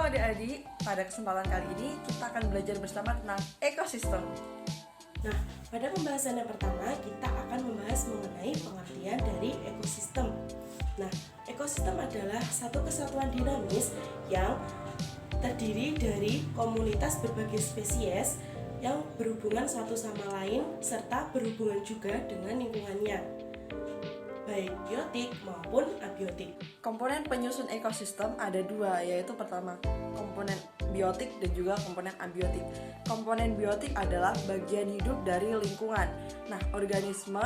Halo adik-adik, pada kesempatan kali ini kita akan belajar bersama tentang ekosistem. Nah, pada pembahasan yang pertama kita akan membahas mengenai pengertian dari ekosistem. Nah, ekosistem adalah satu kesatuan dinamis yang terdiri dari komunitas berbagai spesies yang berhubungan satu sama lain serta berhubungan juga dengan lingkungannya, baik biotik maupun abiotik. Komponen penyusun ekosistem ada dua, yaitu pertama komponen biotik dan juga komponen abiotik. Komponen biotik adalah bagian hidup dari lingkungan. Nah, organisme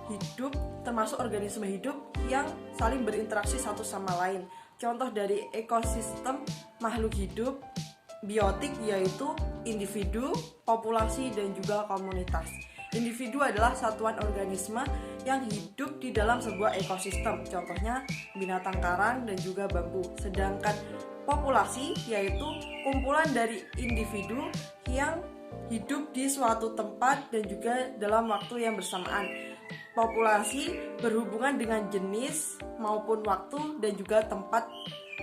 hidup termasuk organisme hidup yang saling berinteraksi satu sama lain. Contoh dari ekosistem makhluk hidup biotik yaitu individu, populasi, dan juga komunitas. Individu adalah satuan organisme yang hidup di dalam sebuah ekosistem, contohnya binatang karang dan juga bambu. Sedangkan populasi yaitu kumpulan dari individu yang hidup di suatu tempat dan juga dalam waktu yang bersamaan. Populasi berhubungan dengan jenis maupun waktu dan juga tempat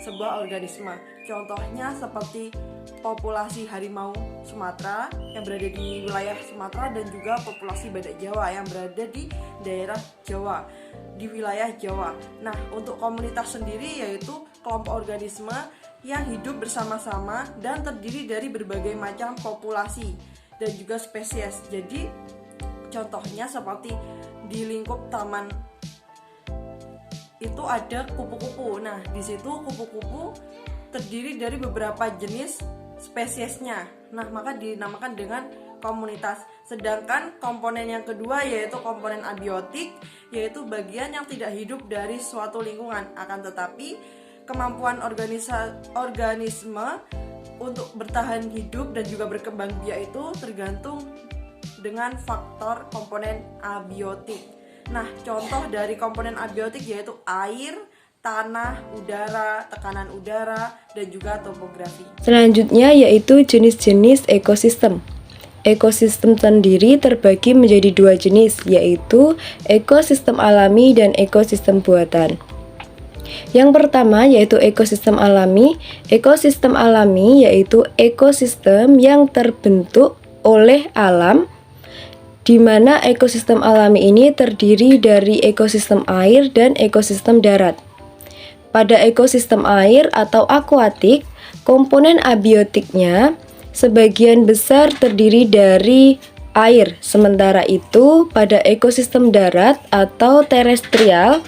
sebuah organisme. Contohnya seperti populasi harimau Sumatera yang berada di wilayah Sumatera dan juga populasi badak Jawa yang berada di daerah Jawa, di wilayah Jawa. Nah, untuk komunitas sendiri yaitu kelompok organisme yang hidup bersama-sama dan terdiri dari berbagai macam populasi dan juga spesies. Jadi, contohnya seperti di lingkup taman itu ada kupu-kupu. Nah, di situ kupu-kupu terdiri dari beberapa jenis spesiesnya. Nah, maka dinamakan dengan komunitas. Sedangkan komponen yang kedua yaitu komponen abiotik, yaitu bagian yang tidak hidup dari suatu lingkungan. Akan tetapi, kemampuan organisme untuk bertahan hidup dan juga berkembang biak itu tergantung dengan faktor komponen abiotik. Nah, contoh dari komponen abiotik yaitu air, tanah, udara, tekanan udara, dan juga topografi. Selanjutnya yaitu jenis-jenis ekosistem. Ekosistem sendiri terbagi menjadi dua jenis, yaitu ekosistem alami dan ekosistem buatan. Yang pertama yaitu ekosistem alami. Ekosistem alami yaitu ekosistem yang terbentuk oleh alam, di mana ekosistem alami ini terdiri dari ekosistem air dan ekosistem darat. Pada ekosistem air atau akuatik, komponen abiotiknya sebagian besar terdiri dari air. Sementara itu, pada ekosistem darat atau terestrial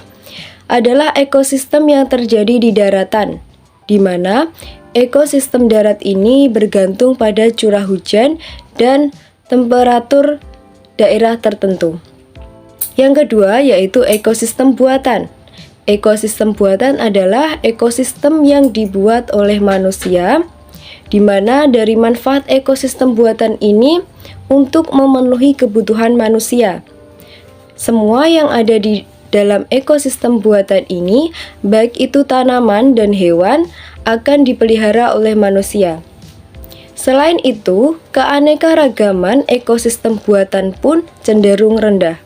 adalah ekosistem yang terjadi di daratan, di mana ekosistem darat ini bergantung pada curah hujan dan temperatur daerah tertentu. Yang kedua yaitu ekosistem buatan. Ekosistem buatan adalah ekosistem yang dibuat oleh manusia, di mana dari manfaat ekosistem buatan ini untuk memenuhi kebutuhan manusia. Semua yang ada di dalam ekosistem buatan ini, baik itu tanaman dan hewan, akan dipelihara oleh manusia. Selain itu, keanekaragaman ekosistem buatan pun cenderung rendah.